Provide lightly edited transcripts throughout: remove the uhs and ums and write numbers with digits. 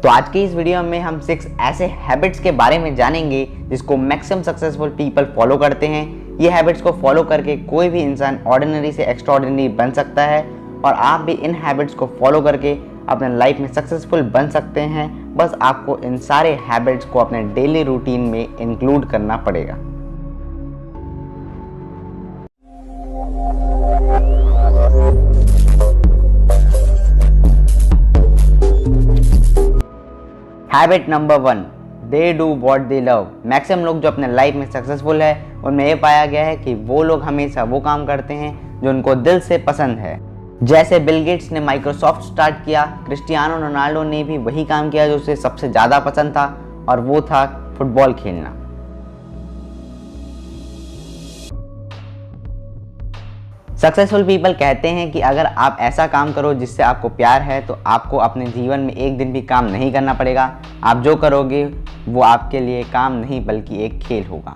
तो आज की इस वीडियो में हम 6 ऐसे हैबिट्स के बारे में जानेंगे जिसको मैक्सिमम सक्सेसफुल पीपल फॉलो करते हैं। ये हैबिट्स को फॉलो करके कोई भी इंसान ऑर्डिनरी से एक्स्ट्राऑर्डिनरी बन सकता है और आप भी इन हैबिट्स को फॉलो करके अपने लाइफ में सक्सेसफुल बन सकते हैं। बस आपको इन सारे हैबिट्स को अपने डेली रूटीन में इंक्लूड करना पड़ेगा। Habit number 1, they do what they love. Maximum लोग जो अपने लाइफ में सक्सेसफुल है उनमें ये पाया गया है कि वो लोग हमेशा वो काम करते हैं जो उनको दिल से पसंद है। जैसे बिल गेट्स ने माइक्रोसॉफ्ट स्टार्ट किया, क्रिस्टियानो रोनाल्डो ने भी वही काम किया जो उसे सबसे ज़्यादा पसंद था और वो था फुटबॉल खेलना। सक्सेसफुल पीपल कहते हैं कि अगर आप ऐसा काम करो जिससे आपको प्यार है तो आपको अपने जीवन में एक दिन भी काम नहीं करना पड़ेगा। आप जो करोगे वो आपके लिए काम नहीं बल्कि एक खेल होगा।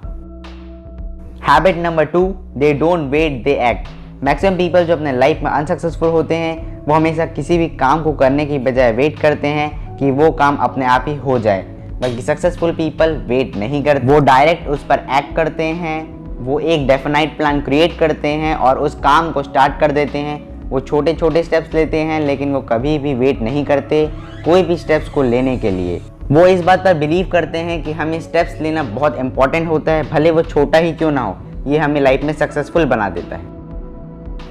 Habit number 2, they don't wait they act. Maximum people जो अपने लाइफ में अनसक्सेसफुल होते हैं वो हमेशा किसी भी काम को करने की बजाय वेट करते हैं कि वो काम अपने आप ही हो जाए, बल्कि सक्सेसफुल पीपल वेट नहीं करते, वो डायरेक्ट उस पर एक्ट करते हैं। वो एक डेफिनाइट प्लान क्रिएट करते हैं और उस काम को स्टार्ट कर देते हैं। वो छोटे छोटे स्टेप्स लेते हैं लेकिन वो कभी भी वेट नहीं करते कोई भी स्टेप्स को लेने के लिए। वो इस बात पर बिलीव करते हैं कि हमें स्टेप्स लेना बहुत इंपॉर्टेंट होता है, भले वो छोटा ही क्यों ना हो। ये हमें लाइफ में सक्सेसफुल बना देता है।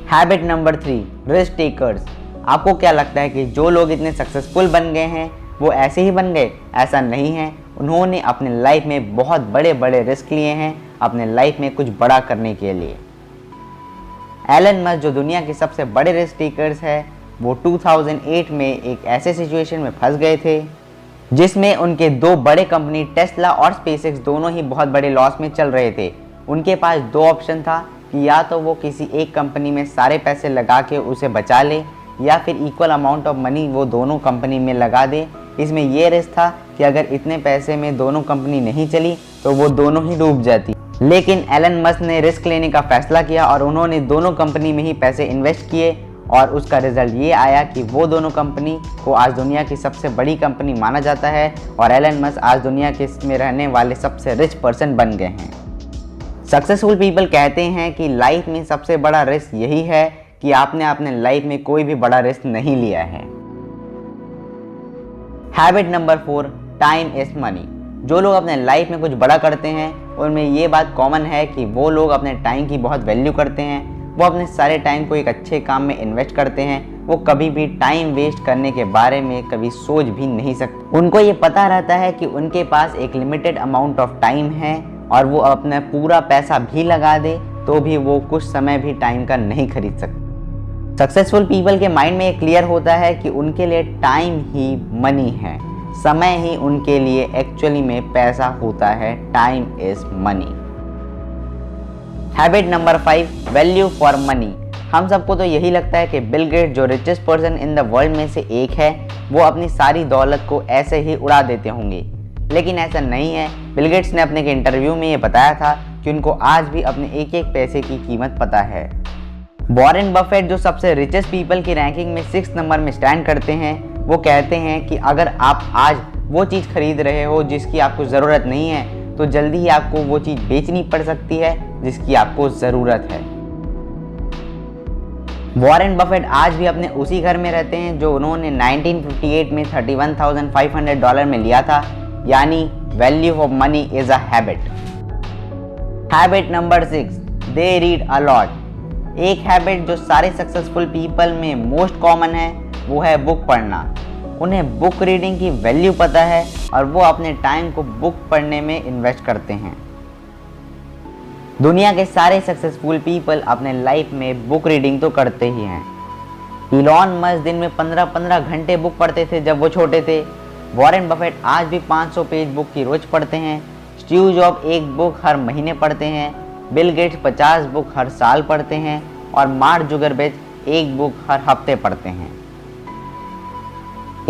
Habit number 3, risk takers. आपको क्या लगता है कि जो लोग इतने सक्सेसफुल बन गए हैं वो ऐसे ही बन गए? ऐसा नहीं है। उन्होंने अपने लाइफ में बहुत बड़े बड़े रिस्क लिए हैं अपने लाइफ में कुछ बड़ा करने के लिए। एलन मस्क जो दुनिया के सबसे बड़े रिस्क टेकर्स है, वो 2008 में एक ऐसे सिचुएशन में फंस गए थे जिसमें उनके 2 बड़े कंपनी टेस्ला और स्पेसएक्स दोनों ही बहुत बड़े लॉस में चल रहे थे। उनके पास 2 ऑप्शन था कि या तो वो किसी एक कंपनी में सारे पैसे लगा के उसे बचा ले या फिर इक्वल अमाउंट ऑफ मनी वो दोनों कंपनी में लगा दे। इसमें यह रिस्क था कि अगर इतने पैसे में दोनों कंपनी नहीं चली तो वो दोनों ही डूब जाती। लेकिन एलन मस्क ने रिस्क लेने का फैसला किया और उन्होंने दोनों कंपनी में ही पैसे इन्वेस्ट किए और उसका रिजल्ट ये आया कि वो दोनों कंपनी को आज दुनिया की सबसे बड़ी कंपनी माना जाता है और एलन मस्क आज दुनिया के में रहने वाले सबसे रिच पर्सन बन गए हैं। सक्सेसफुल पीपल कहते हैं कि लाइफ में सबसे बड़ा रिस्क यही है कि आपने अपने लाइफ में कोई भी बड़ा रिस्क नहीं लिया है। Habit number 4, time is money. जो लोग अपने लाइफ में कुछ बड़ा करते हैं उनमें ये बात कॉमन है कि वो लोग अपने टाइम की बहुत वैल्यू करते हैं। वो अपने सारे टाइम को एक अच्छे काम में इन्वेस्ट करते हैं। वो कभी भी टाइम वेस्ट करने के बारे में कभी सोच भी नहीं सकते। उनको ये पता रहता है कि उनके पास एक लिमिटेड अमाउंट ऑफ टाइम है और वो अपना पूरा पैसा भी लगा दे तो भी वो कुछ समय भी टाइम का नहीं खरीद सकते। सक्सेसफुल पीपल के माइंड में ये क्लियर होता है कि उनके लिए टाइम ही मनी है, समय ही उनके लिए एक्चुअली में पैसा होता है। Time is money. Habit number 5, value for money. हम सबको तो यही लगता है कि बिल गेट्स जो richest person in the world में से एक है वो अपनी सारी दौलत को ऐसे ही उड़ा देते होंगे, लेकिन ऐसा नहीं है। बिल गेट्स ने अपने इंटरव्यू में ये बताया था कि उनको आज भी अपने एक एक पैसे की कीमत पता है। वॉरेन बफेट जो सबसे रिचेस्ट पीपल की रैंकिंग में 6 नंबर में स्टैंड करते हैं, वो कहते हैं कि अगर आप आज वो चीज़ खरीद रहे हो जिसकी आपको ज़रूरत नहीं है तो जल्दी ही आपको वो चीज़ बेचनी पड़ सकती है जिसकी आपको ज़रूरत है। वॉरेन बफेट आज भी अपने उसी घर में रहते हैं जो उन्होंने 1958 में $31,500 में लिया था, यानी value of money is a habit. Habit number 6, they read a lot. एक हैबिट जो सारे सक्सेसफुल पीपल में मोस्ट कॉमन है वो है बुक पढ़ना। उन्हें बुक रीडिंग की वैल्यू पता है और वो अपने टाइम को बुक पढ़ने में इन्वेस्ट करते हैं। दुनिया के सारे सक्सेसफुल पीपल अपने लाइफ में बुक रीडिंग तो करते ही हैं। इलॉन मस्क दिन में 15-15 घंटे बुक पढ़ते थे जब वो छोटे थे। वॉरेन बफेट आज भी 500 पेज बुक की रोज पढ़ते हैं। स्टीव जॉब 1 बुक हर महीने पढ़ते हैं। बिल गेट्स 50 बुक हर साल पढ़ते हैं और मार्क जुकरबर्ग 1 बुक हर हफ्ते पढ़ते हैं।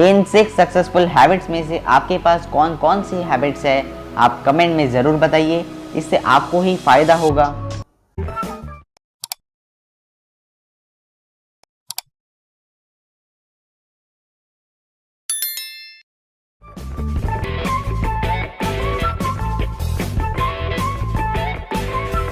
इन 6 सक्सेसफुल हैबिट्स में से आपके पास कौन कौन सी हैबिट्स है आप कमेंट में ज़रूर बताइए, इससे आपको ही फ़ायदा होगा।